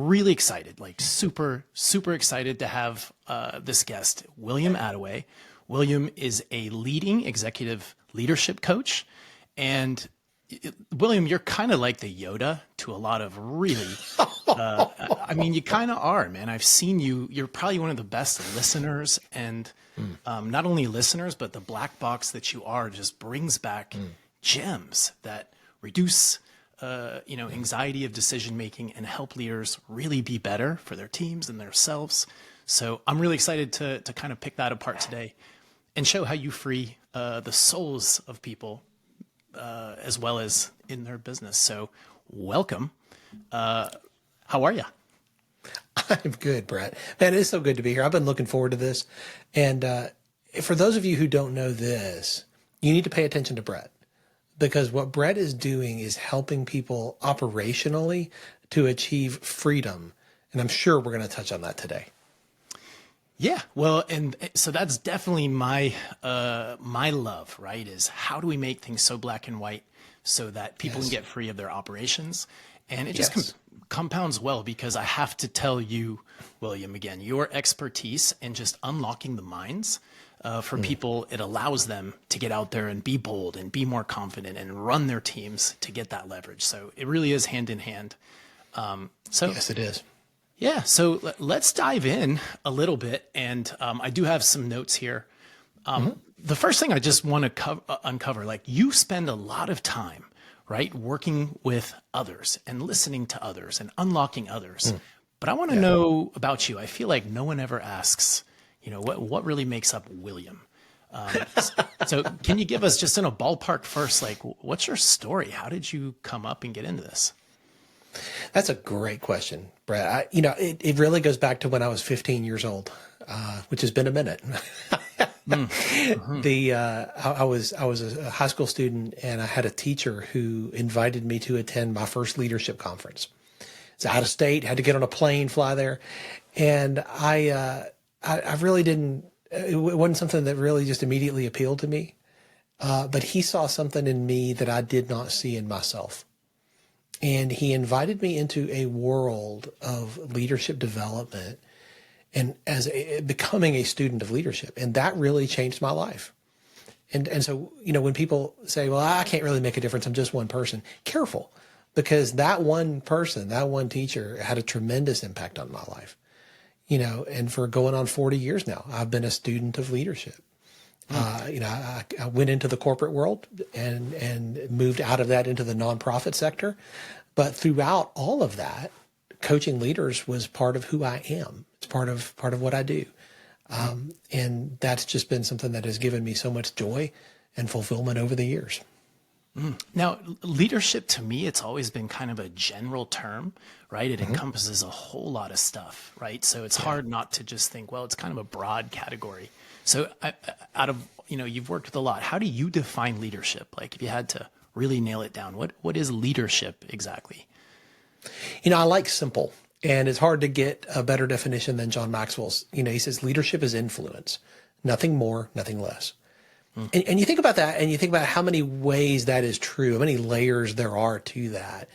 really excited, like super, super excited to have this guest, William Attaway. William is a leading executive leadership coach. And William, you're kind of like the Yoda to a lot of really, I mean, you kind of are, man. I've seen you. You're probably one of the best listeners, and not only listeners, but the black box that you are just brings back gems that reduce, anxiety of decision making and help leaders really be better for their teams and themselves. So I'm really excited to kind of pick that apart today and show how you free the souls of people as well as in their business. So welcome. How are you? I'm good, Brett. Man, it is so good to be here. I've been looking forward to this. And for those of you who don't know this, you need to pay attention to Brett, because what Brett is doing is helping people operationally to achieve freedom. And I'm sure we're going to touch on that today. Yeah, well, and so that's definitely my my love, right? Is how do we make things so black and white so that people can get free of their operations? And it just compounds well, because I have to tell you, William, again, your expertise in just unlocking the minds for people, it allows them to get out there and be bold and be more confident and run their teams to get that leverage. So it really is hand in hand. Yes, it is. Yeah, so let's dive in a little bit, and I do have some notes here. The first thing I just want to uncover, like, you spend a lot of time, right, working with others and listening to others and unlocking others. But I want to know about you. I feel like no one ever asks, what really makes up William? So can you give us, just in a ballpark first, like, what's your story? How did you come up and get into this? That's a great question, Brett. It really goes back to when I was 15 years old, which has been a minute. I was a high school student, and I had a teacher who invited me to attend my first leadership conference. It's out of state, had to get on a plane, fly there. And I really didn't, it wasn't something that really just immediately appealed to me. But he saw something in me that I did not see in myself. And he invited me into a world of leadership development and becoming a student of leadership. And that really changed my life. And so, when people say, well, I can't really make a difference, I'm just one person, careful, because that one person, that one teacher had a tremendous impact on my life. And for going on 40 years now, I've been a student of leadership. I went into the corporate world and moved out of that into the nonprofit sector. But throughout all of that, coaching leaders was part of who I am. It's part of what I do. And that's just been something that has given me so much joy and fulfillment over the years. Now, leadership, to me, it's always been kind of a general term, right? It encompasses a whole lot of stuff, right? So it's hard not to just think, well, it's kind of a broad category. So out of, you've worked with a lot. How do you define leadership? Like, if you had to really nail it down, what is leadership exactly? I like simple, and it's hard to get a better definition than John Maxwell's. He says leadership is influence, nothing more, nothing less. And you think about that, and you think about how many ways that is true, how many layers there are to that.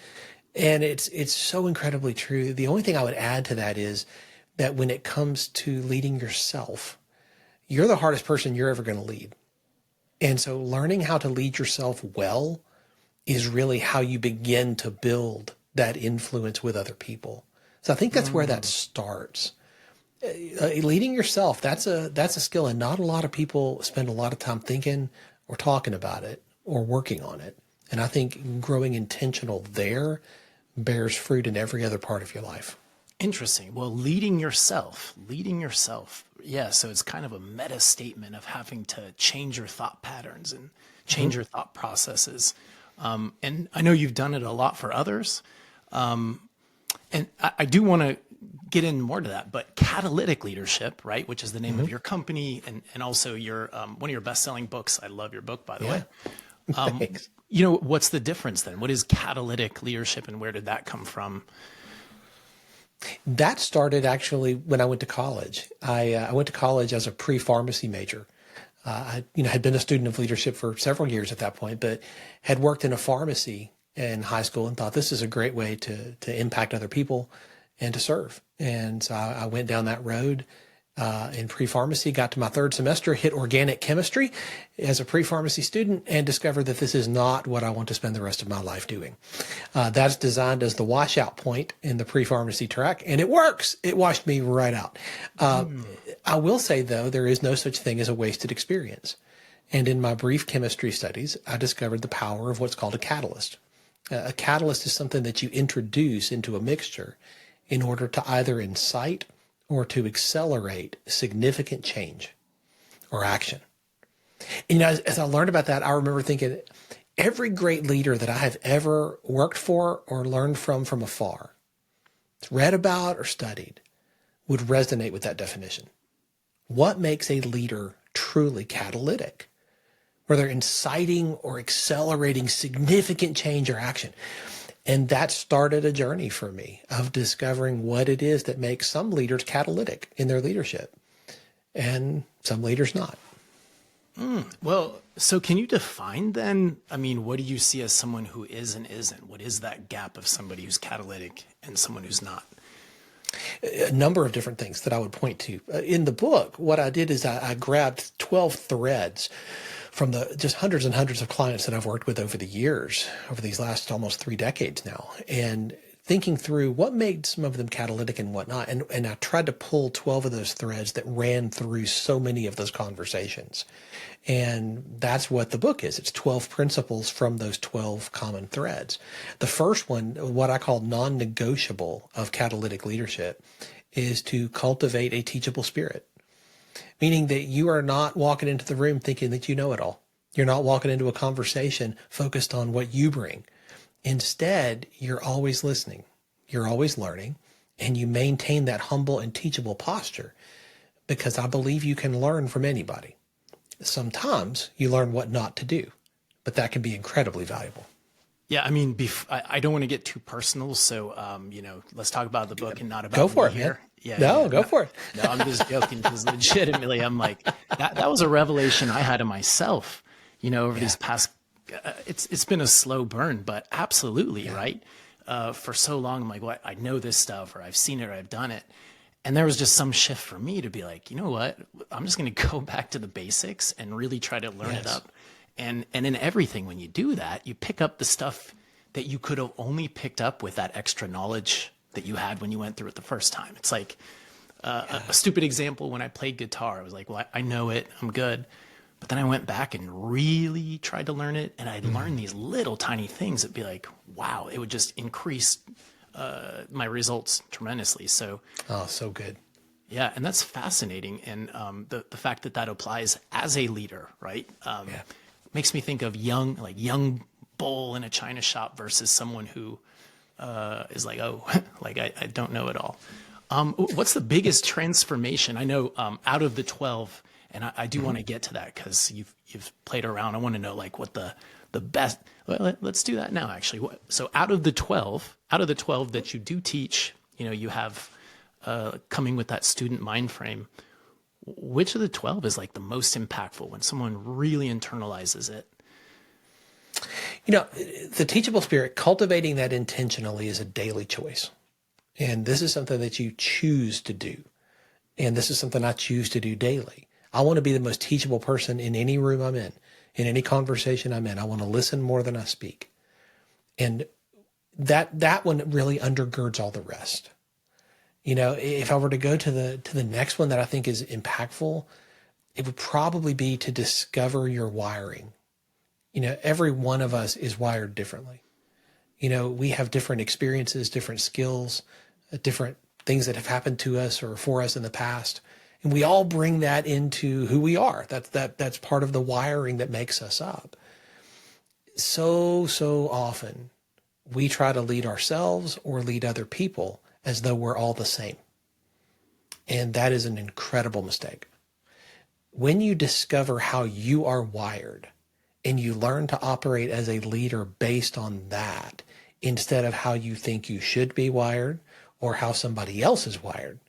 And it's so incredibly true. The only thing I would add to that is that when it comes to leading yourself, you're the hardest person you're ever going to lead. And so learning how to lead yourself well is really how you begin to build that influence with other people. So I think that's where that starts. Leading yourself, that's a skill, and not a lot of people spend a lot of time thinking or talking about it or working on it. And I think growing intentional there bears fruit in every other part of your life. Interesting. Well, leading yourself. Yeah. So it's kind of a meta statement of having to change your thought patterns and change your thought processes. And I know you've done it a lot for others. And I do want to get in more to that, but catalytic leadership, right? Which is the name of your company, and also your, one of your best-selling books. I love your book, by the way. Thanks. What's the difference then? What is catalytic leadership, and where did that come from? That started actually when I went to college. I went to college as a pre-pharmacy major. I had been a student of leadership for several years at that point, but had worked in a pharmacy in high school and thought this is a great way to impact other people and to serve. And so I went down that road in pre-pharmacy, got to my third semester, hit organic chemistry as a pre-pharmacy student, and discovered that this is not what I want to spend the rest of my life doing. That's designed as the washout point in the pre-pharmacy track, and it works. It washed me right out. I will say, though, there is no such thing as a wasted experience. And in my brief chemistry studies, I discovered the power of what's called a catalyst. A catalyst is something that you introduce into a mixture in order to either incite or to accelerate significant change or action. And, as I learned about that, I remember thinking every great leader that I have ever worked for or learned from afar, read about or studied, would resonate with that definition. What makes a leader truly catalytic? Where they're inciting or accelerating significant change or action. And that started a journey for me of discovering what it is that makes some leaders catalytic in their leadership and some leaders not. Well, so can you define then, I mean, what do you see as someone who is and isn't? What is that gap of somebody who's catalytic and someone who's not? A number of different things that I would point to. In the book, what I did is I grabbed 12 threads from the just hundreds and hundreds of clients that I've worked with over the years, over these last almost 3 decades now, and thinking through what made some of them catalytic and whatnot. And I tried to pull 12 of those threads that ran through so many of those conversations. And that's what the book is. It's 12 principles from those 12 common threads. The first one, what I call non-negotiable of catalytic leadership, is to cultivate a teachable spirit. Meaning that you are not walking into the room thinking that you know it all. You're not walking into a conversation focused on what you bring. Instead, you're always listening. You're always learning. And you maintain that humble and teachable posture because I believe you can learn from anybody. Sometimes you learn what not to do, but that can be incredibly valuable. Yeah, I mean, I don't want to get too personal, so let's talk about the book and not about Go for me it, here. man. Yeah, Go for it. No, I'm just joking because legitimately, I'm like that was a revelation I had of myself. Over these past, it's been a slow burn, but absolutely right. For so long, I'm like, what? I know this stuff, or I've seen it, or I've done it. And there was just some shift for me to be like, you know what? I'm just going to go back to the basics and really try to learn it up. And in everything, when you do that, you pick up the stuff that you could have only picked up with that extra knowledge that you had when you went through it the first time. It's like a stupid example. When I played guitar, I was like, well, I know it, I'm good. But then I went back and really tried to learn it. And I'd learn these little tiny things that'd be like, wow, it would just increase my results tremendously. So, oh, so good. Yeah, and that's fascinating. And the fact that applies as a leader, right? Makes me think of young bull in a china shop versus someone who is like, oh, like I don't know it all. What's the biggest transformation? I know out of the 12, and I do want to get to that because you've played around. I want to know like what the best. Well, let's do that now. Actually, so out of the 12 that you do teach, you have coming with that student mind frame. Which of the 12 is like the most impactful when someone really internalizes it? The teachable spirit, cultivating that intentionally is a daily choice. And this is something that you choose to do. And this is something I choose to do daily. I want to be the most teachable person in any room I'm in any conversation I'm in. I want to listen more than I speak. And that one really undergirds all the rest. If I were to go to the next one that I think is impactful, it would probably be to discover your wiring. Every one of us is wired differently. We have different experiences, different skills, different things that have happened to us or for us in the past. And we all bring that into who we are. That's part of the wiring that makes us up. So often we try to lead ourselves or lead other people as though we're all the same. And that is an incredible mistake. When you discover how you are wired and you learn to operate as a leader based on that, instead of how you think you should be wired or how somebody else is wired,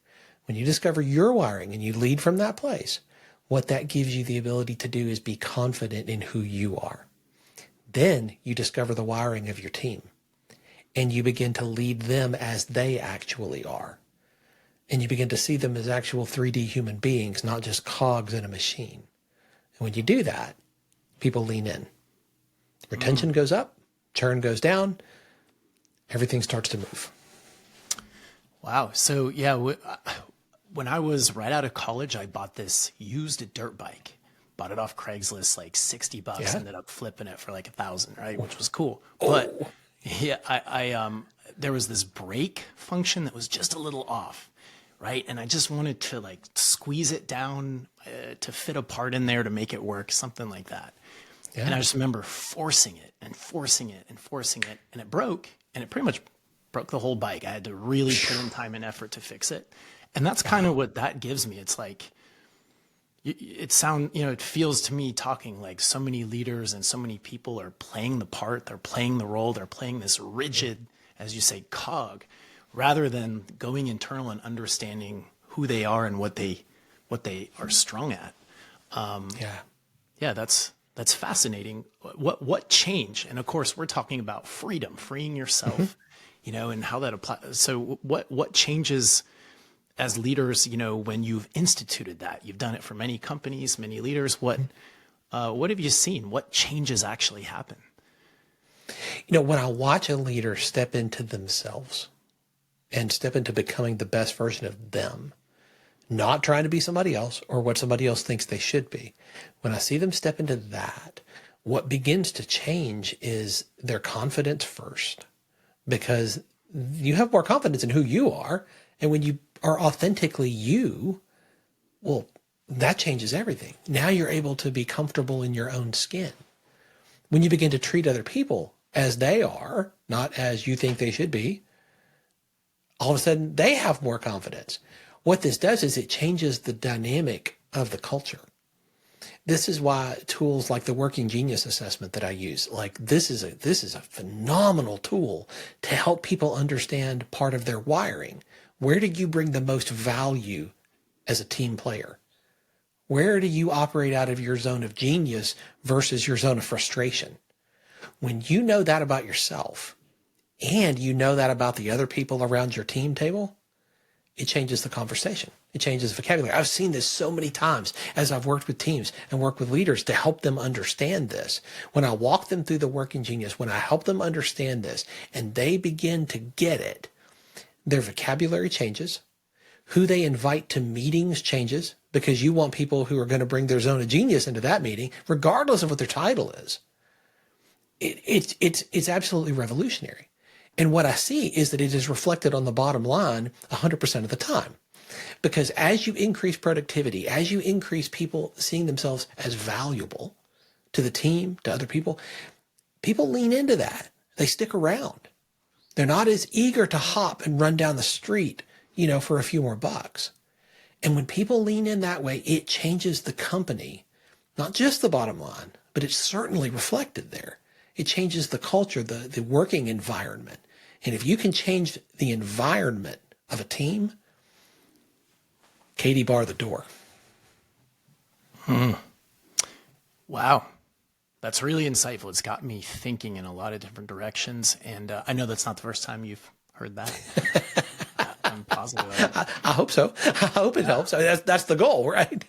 when you discover your wiring and you lead from that place, what that gives you the ability to do is be confident in who you are. Then you discover the wiring of your team. and you begin to lead them as they actually are. And you begin to see them as actual 3D human beings, not just cogs in a machine. And when you do that, people lean in. Retention goes up, churn goes down, everything starts to move. Wow. So yeah, when I was right out of college, I bought this used dirt bike. Bought it off Craigslist, like $60. Yeah. Ended up flipping it for like 1,000, right? Which was cool. But yeah, there was this brake function that was just a little off, right? And I just wanted to like squeeze it down to fit a part in there to make it work, something like that. Yeah. And I just remember forcing it and forcing it and forcing it, and it broke, and it pretty much broke the whole bike. I had to really put in time and effort to fix it. And that's kind of what that gives me. It's like, it feels to me talking like so many leaders and so many people are playing the part, they're playing the role, they're playing this rigid, as you say, cog, rather than going internal and understanding who they are and what they are strong at. Yeah, that's fascinating. What change? And of course, we're talking about freedom, freeing yourself, and how that applies. So what changes as leaders, when you've instituted that? You've done it for many companies, many leaders. What have you seen? What changes actually happen? When I watch a leader step into themselves and step into becoming the best version of them, not trying to be somebody else or what somebody else thinks they should be. When I see them step into that, what begins to change is their confidence first, because you have more confidence in who you are. And when you are authentically you, well, that changes everything. Now you're able to be comfortable in your own skin. When you begin to treat other people as they are, not as you think they should be, all of a sudden they have more confidence. What this does is it changes the dynamic of the culture. This is why tools like the Working Genius assessment that I use, like this is a phenomenal tool to help people understand part of their wiring. Where do you bring the most value as a team player? Where do you operate out of your zone of genius versus your zone of frustration? When you know that about yourself and you know that about the other people around your team table, it changes the conversation. It changes vocabulary. I've seen this so many times as I've worked with teams and worked with leaders to help them understand this. When I walk them through the Working Genius, when I help them understand this and they begin to get it, their vocabulary changes. Who they invite to meetings changes, because you want people who are going to bring their zone of genius into that meeting, regardless of what their title is. It's absolutely revolutionary. And what I see is that it is reflected on the bottom line 100% of the time. Because as you increase productivity, as you increase people seeing themselves as valuable to the team, to other people, people lean into that. They stick around. They're not as eager to hop and run down the street, for a few more bucks. And when people lean in that way, it changes the company, not just the bottom line, but it's certainly reflected there. It changes the culture, the working environment. And if you can change the environment of a team, Katie bar the door. Wow. That's really insightful. It's got me thinking in a lot of different directions. And I know that's not the first time you've heard that. I'm positive of it. I hope so. I hope it helps. That's the goal, right?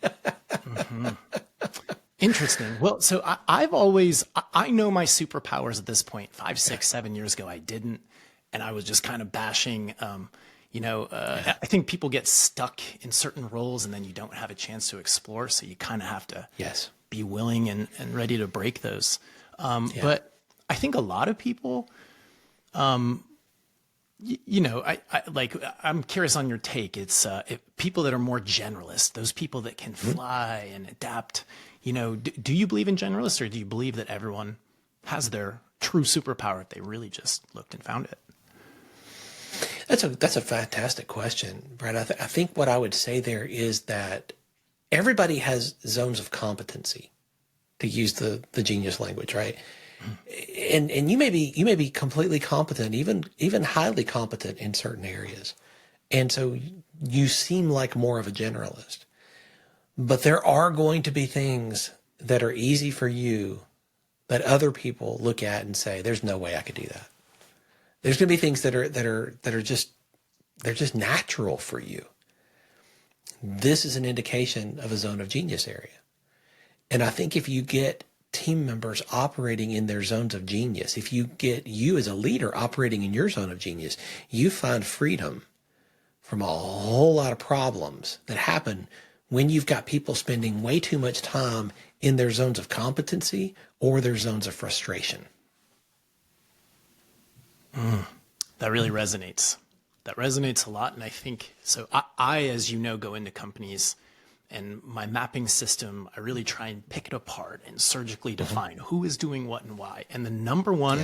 Interesting. Well, so I know my superpowers at this point. 5, 6, 7 years ago, I didn't. And I was just kind of bashing, I think people get stuck in certain roles and then you don't have a chance to explore. So you kind of have to be willing and ready to break those. But I think a lot of people, I'm curious on your take. It's people that are more generalist, those people that can fly and adapt. Do you believe in generalists, or do you believe that everyone has their true superpower if they really just looked and found it? That's a fantastic question, Brad. I think what I would say there is that everybody has zones of competency, to use the genius language, right? And you may be completely competent, even highly competent in certain areas. And so you seem like more of a generalist. But there are going to be things that are easy for you that other people look at and say, there's no way I could do that. There's going to be things that are just, they're just natural for you. This is an indication of a zone of genius area. And I think if you get team members operating in their zones of genius, if you get you as a leader operating in your zone of genius, you find freedom from a whole lot of problems that happen when you've got people spending way too much time in their zones of competency or their zones of frustration. That really resonates. That resonates a lot. And I think, so I, as you know, go into companies and my mapping system, I really try and pick it apart and surgically define who is doing what and why. And the number one,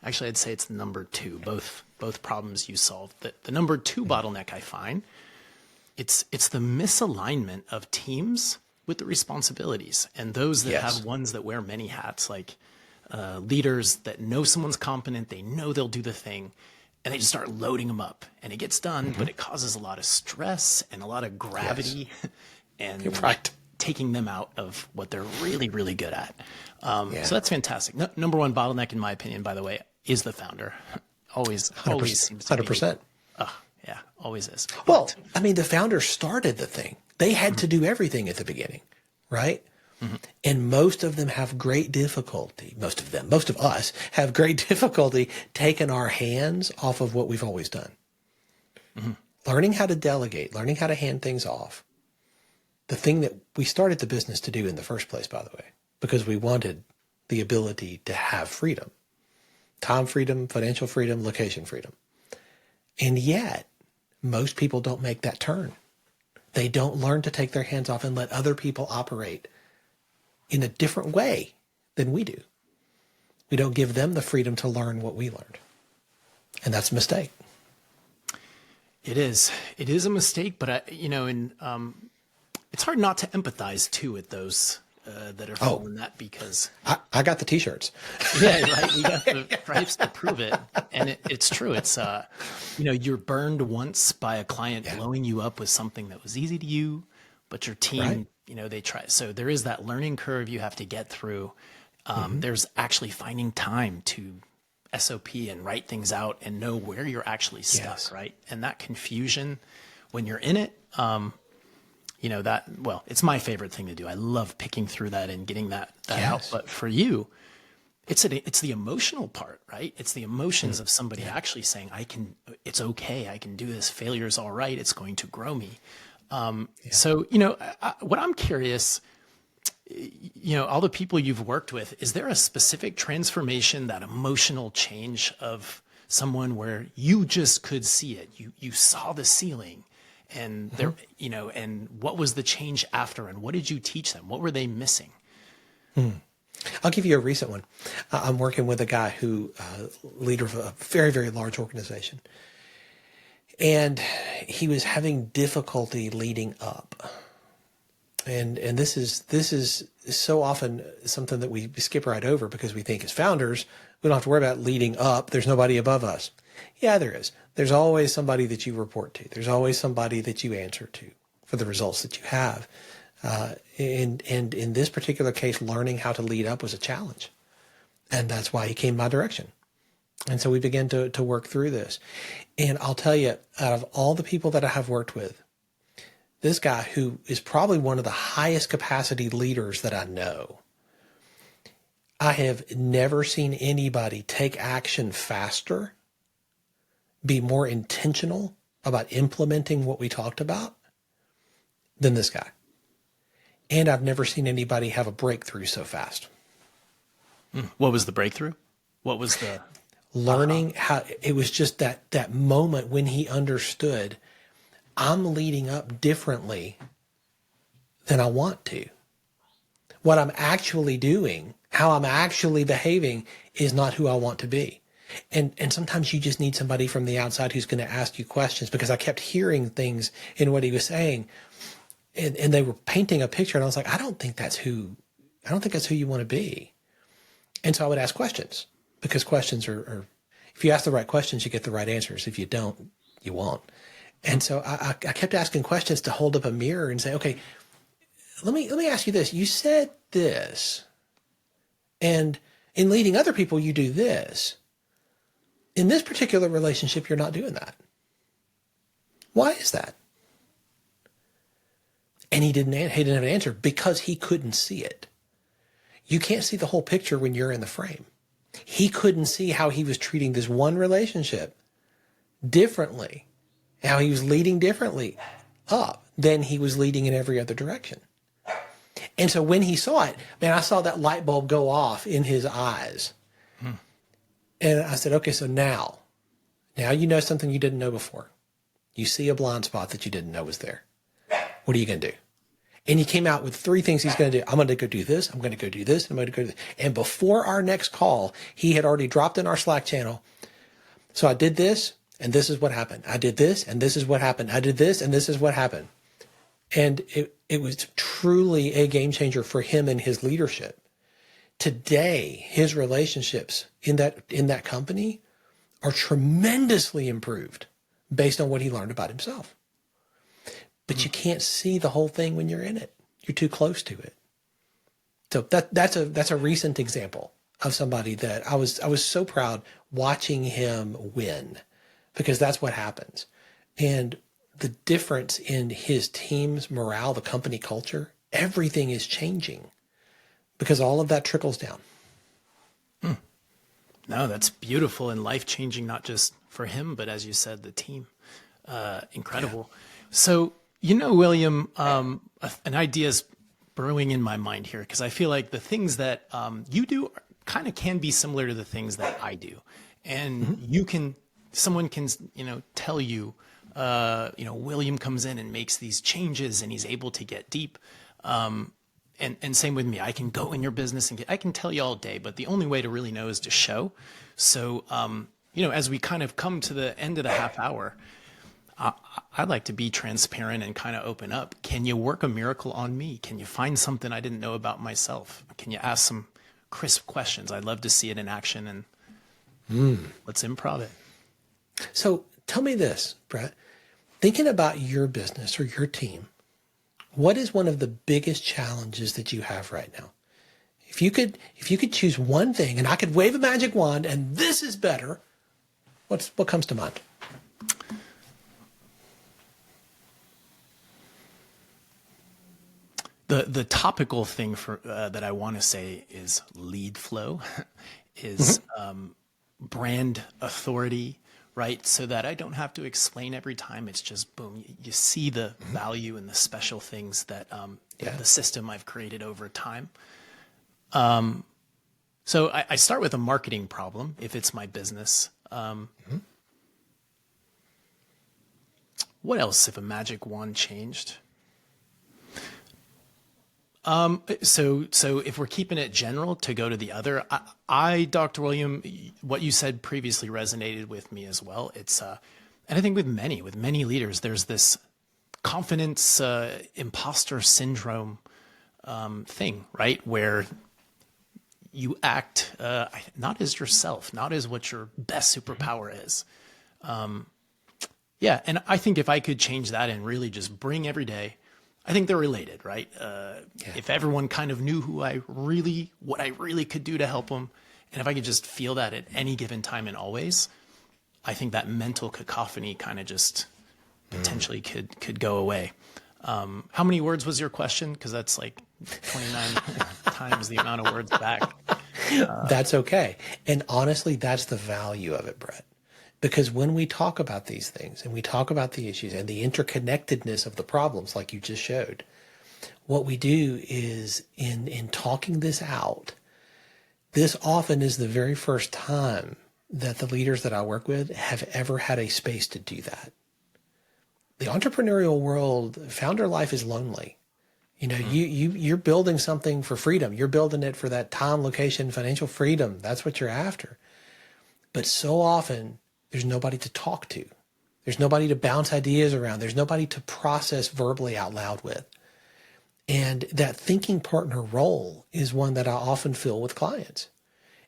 actually, I'd say it's the number two, both problems you solved. The number two bottleneck I find, it's the misalignment of teams with the responsibilities. And those that have ones that wear many hats, like leaders that know someone's competent, they know they'll do the thing, and they just start loading them up. And it gets done, but it causes a lot of stress and a lot of gravity and taking them out of what they're really, really good at. So that's fantastic. Number one bottleneck, in my opinion, by the way, is the founder. Always seems to be. 100%. Yeah, always is. Well, I mean, the founder started the thing. They had to do everything at the beginning, right? And most of them have great difficulty. Most of us have great difficulty taking our hands off of what we've always done. Learning how to delegate, learning how to hand things off. The thing that we started the business to do in the first place, by the way, because we wanted the ability to have freedom, time freedom, financial freedom, location freedom. And yet most people don't make that turn. They don't learn to take their hands off and let other people operate in a different way than we do. We don't give them the freedom to learn what we learned. And that's a mistake. It is a mistake, but it's hard not to empathize too with those that are following that, because I got the t-shirts. Yeah, right. We got the stripes to prove it. And it's true. It's, you're burned once by a client blowing you up with something that was easy to you, but your team, they try. So there is that learning curve you have to get through. There's actually finding time to SOP and write things out and know where you're actually stuck, right? And that confusion when you're in it, it's my favorite thing to do. I love picking through that and getting that out. But for you, it's the emotional part, right? It's the emotions of somebody actually saying, it's okay. I can do this. Failure is all right. It's going to grow me. So, what I'm curious, all the people you've worked with, is there a specific transformation, that emotional change of someone where you just could see it? You saw the ceiling. And there, and what was the change after, and what did you teach them? What were they missing? I'll give you a recent one. I'm working with a guy who, leader of a very, very large organization. And he was having difficulty leading up. And this is so often something that we skip right over because we think as founders, we don't have to worry about leading up. There's nobody above us. Yeah, there is. There's always somebody that you report to. There's always somebody that you answer to for the results that you have. And in this particular case, learning how to lead up was a challenge. And that's why he came my direction. And so we began to work through this. And I'll tell you, out of all the people that I have worked with, this guy, who is probably one of the highest capacity leaders that I know, I have never seen anybody take action faster, be more intentional about implementing what we talked about than this guy. And I've never seen anybody have a breakthrough so fast. What was the breakthrough? What was the learning how? It was just that moment when he understood, I'm leading up differently than I want to. What I'm actually doing, how I'm actually behaving, is not who I want to be. And sometimes you just need somebody from the outside who's going to ask you questions, because I kept hearing things in what he was saying, and they were painting a picture, and I was like, I don't think that's who you want to be. And so I would ask questions, because questions are if you ask the right questions, you get the right answers. If you don't, you won't. And so I kept asking questions to hold up a mirror and say, okay, let me ask you this. You said this, and in leading other people, you do this. In this particular relationship, you're not doing that. Why is that? And he didn't have an answer because he couldn't see it. You can't see the whole picture when you're in the frame. He couldn't see how he was treating this one relationship differently, how he was leading differently up than he was leading in every other direction. And so when he saw it, man, I saw that light bulb go off in his eyes. And I said, okay, so now you know something you didn't know before. You see a blind spot that you didn't know was there. What are you going to do? And he came out with 3 things he's going to do. I'm going to go do this. I'm going to go do this. I'm going to go do this. And before our next call, he had already dropped in our Slack channel. So I did this, and this is what happened. I did this, and this is what happened. I did this, and this is what happened. And it was truly a game changer for him and his leadership. Today, his relationships in that company are tremendously improved based on what he learned about himself. But you can't see the whole thing when you're in it. You're too close to it. So that's a recent example of somebody that I was so proud watching him win, because that's what happens. And the difference in his team's morale, the company culture, everything is changing because all of that trickles down. No, that's beautiful and life-changing, not just for him, but as you said, the team. Incredible. Yeah. So, William, an idea is brewing in my mind here, because I feel like the things that you do kind of can be similar to the things that I do. And someone can, tell you, William comes in and makes these changes and he's able to get deep. And same with me, I can go in your business and I can tell you all day, but the only way to really know is to show. So, as we kind of come to the end of the half hour, I'd like to be transparent and kind of open up. Can you work a miracle on me? Can you find something I didn't know about myself? Can you ask some crisp questions? I'd love to see it in action, and let's improv it. So tell me this, Brett, thinking about your business or your team, what is one of the biggest challenges that you have right now? If you could choose one thing and I could wave a magic wand and this is better, what comes to mind? The topical thing that I want to say is lead flow, is brand authority, right? So that I don't have to explain every time. It's just boom. You see the value and the special things that the system I've created over time. So I start with a marketing problem if it's my business. What else if a magic wand changed? So if we're keeping it general to go to the other, Dr. William, what you said previously resonated with me as well. It's, and I think with many leaders, there's this confidence, imposter syndrome, thing, right? Where you act, not as yourself, not as what your best superpower is. And I think if I could change that and really just bring every day, I think they're related, right? If everyone kind of knew what I really could do to help them, and if I could just feel that at any given time and always, I think that mental cacophony kind of just potentially could go away. How many words was your question? Because that's like 29 times the amount of words back. That's okay. And honestly, that's the value of it, Brett. Because when we talk about these things and we talk about the issues and the interconnectedness of the problems, like you just showed, what we do is in talking this out, this often is the very first time that the leaders that I work with have ever had a space to do that. The entrepreneurial world, founder life is lonely. You're building something for freedom. You're building it for that time, location, financial freedom. That's what you're after. But so often, there's nobody to talk to. There's nobody to bounce ideas around. There's nobody to process verbally out loud with. And that thinking partner role is one that I often fill with clients.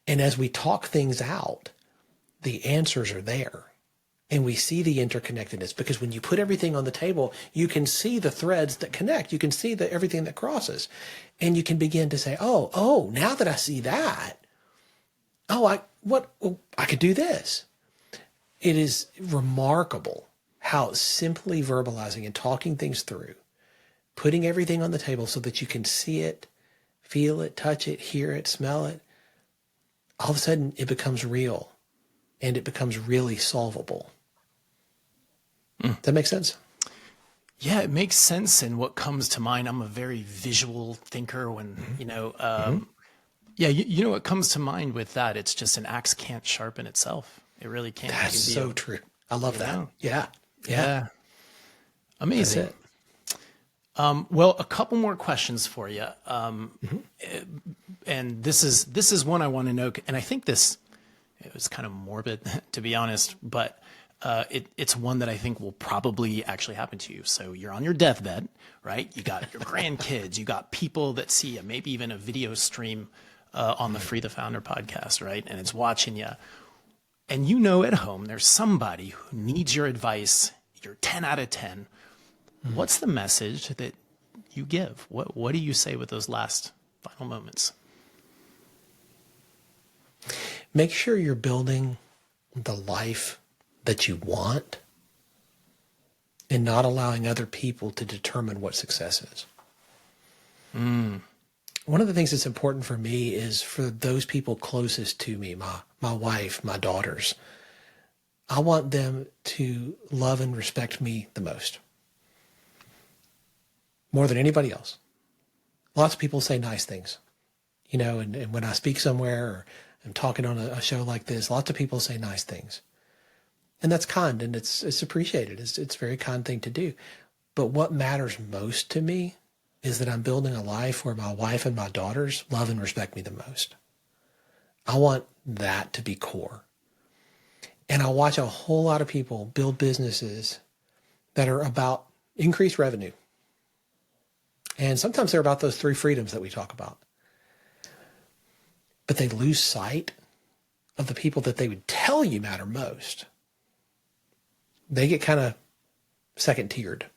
And as we talk things out, the answers are there. And we see the interconnectedness, because when you put everything on the table, you can see the threads that connect. You can see everything that crosses. And you can begin to say, oh, now that I see that, I could do this. it is remarkable how simply verbalizing and talking things through, putting everything on the table so that you can see it, feel it, touch it, hear it, smell it, all of a sudden it becomes real and it becomes really solvable. Does that make sense? Yeah, it makes sense. And what comes to mind, I'm a very visual thinker when, yeah, you know what comes to mind with that? It's just an axe can't sharpen itself. It really can't. That's so true. I love that. know? Yeah. Yeah. That's Amazing. it. Well, a couple more questions for you. And this is one I want to know. And I think it was kind of morbid, to be honest, but it's one that I think will probably actually happen to you. So you're on your deathbed, right? You got your grandkids, you got people that see you, maybe even a video stream on the Free the Founder podcast, right? And it's watching you. And you know at home there's somebody who needs your advice. You're 10 out of 10. What's the message that you give? What do you say with those last final moments? Make sure you're building the life that you want and not allowing other people to determine what success is. One of the things that's important for me is for those people closest to me, my wife, my daughters, I want them to love and respect me the most, more than anybody else. Lots of people say nice things, and when I speak somewhere or I'm talking on a show like this, lots of people say nice things. And that's kind and it's appreciated. It's a very kind thing to do. But what matters most to me is that I'm building a life where my wife and my daughters love and respect me the most. I want that to be core. And I watch a whole lot of people build businesses that are about increased revenue. And sometimes they're about those 3 freedoms that we talk about. But they lose sight of the people that they would tell you matter most. They get kind of second tiered.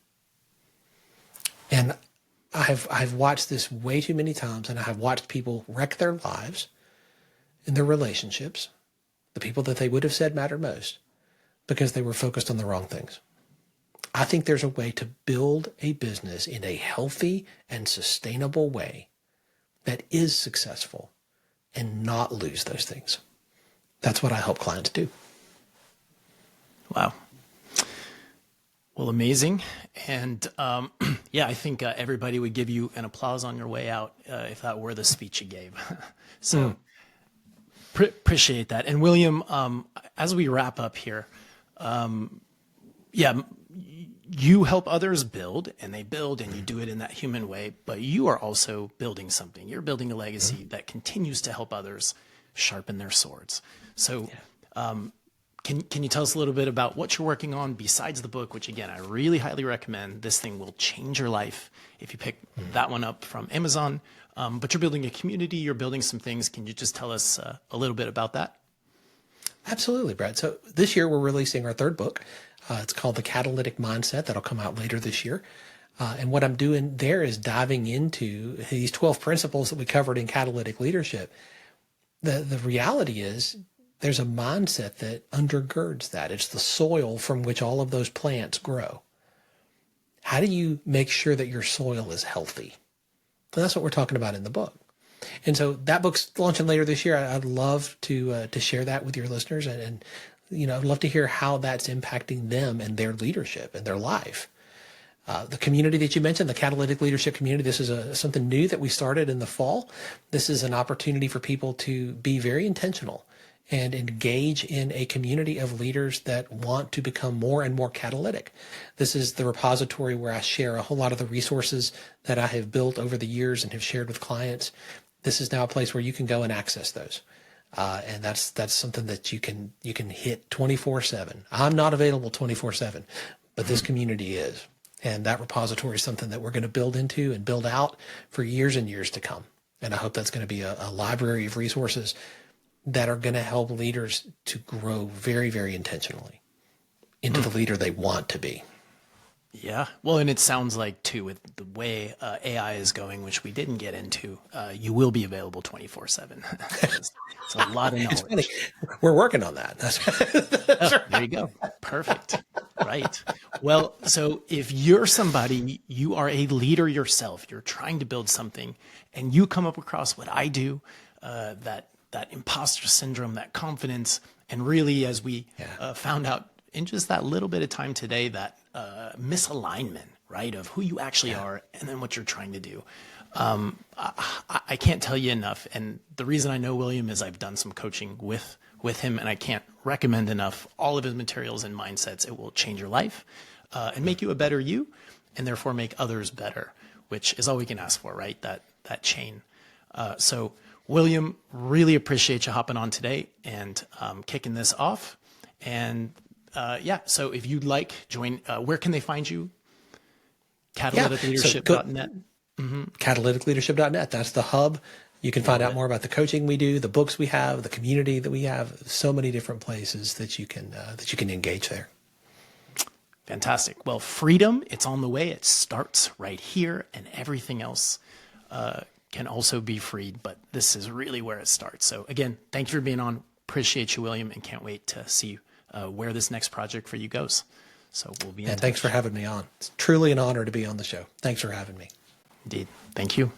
And I've watched this way too many times, and I have watched people wreck their lives and their relationships, the people that they would have said mattered most, because they were focused on the wrong things. I think there's a way to build a business in a healthy and sustainable way that is successful and not lose those things. That's what I help clients do. Wow. Well, amazing. And yeah, I think everybody would give you an applause on your way out if that were the speech you gave. So appreciate that. And William, as we wrap up here, yeah, you help others build, and they build, and you do it in that human way, but you are also building something. You're building a legacy that continues to help others sharpen their swords. So can you tell us a little bit about what you're working on besides the book, which again, I really highly recommend. This thing will change your life if you pick that one up from Amazon. But you're building a community, you're building some things. Can you just tell us a little bit about that? Absolutely, Brad. So this year we're releasing our 3rd book. It's called The Catalytic Mindset. That'll come out later this year. And what I'm doing there is diving into these 12 principles that we covered in catalytic leadership. The reality is there's a mindset that undergirds that. It's the soil from which all of those plants grow. How do you make sure that your soil is healthy? So that's what we're talking about in the book. And so that book's launching later this year. I'd love to share that with your listeners, and I'd love to hear how that's impacting them and their leadership and their life. The community that you mentioned, the Catalytic Leadership Community, this is something new that we started in the fall. This is an opportunity for people to be very intentional and engage in a community of leaders that want to become more and more catalytic. This is the repository where I share a whole lot of the resources that I have built over the years and have shared with clients. This is now a place where you can go and access those. And that's something that you can hit 24/7. I'm not available 24/7, but this community is. And that repository is something that we're going to build into and build out for years and years to come. And I hope that's going to be a library of resources that are going to help leaders to grow very, very intentionally into the leader they want to be. Yeah. Well, and it sounds like too, with the way AI is going, which we didn't get into, you will be available 24/7. It's a lot of It's funny. knowledge. We're working on that. Oh, there you go. Perfect. Right. Well, so if you're somebody, you are a leader yourself, you're trying to build something, and you come up across what I do, that imposter syndrome, that confidence, and really, as we found out in just that little bit of time today, that misalignment, right, of who you actually are and then what you're trying to do. I can't tell you enough. And the reason I know William is I've done some coaching with him, and I can't recommend enough all of his materials and mindsets. It will change your life and make you a better you, and therefore make others better, which is all we can ask for, right? That chain. So William, really appreciate you hopping on today and kicking this off. And so if you'd like, join, where can they find you? Catalyticleadership.net. Catalyticleadership.net. That's the hub. You can find out more about the coaching we do, the books we have, the community that we have. So many different places that you can engage there. Fantastic. Well, freedom, it's on the way. It starts right here, and everything else can also be freed. But this is really where it starts. So again, thank you for being on. Appreciate you, William, and can't wait to see where this next project for you goes. So we'll be in touch. Thanks for having me on. It's truly an honor to be on the show. Thanks for having me. Indeed. Thank you.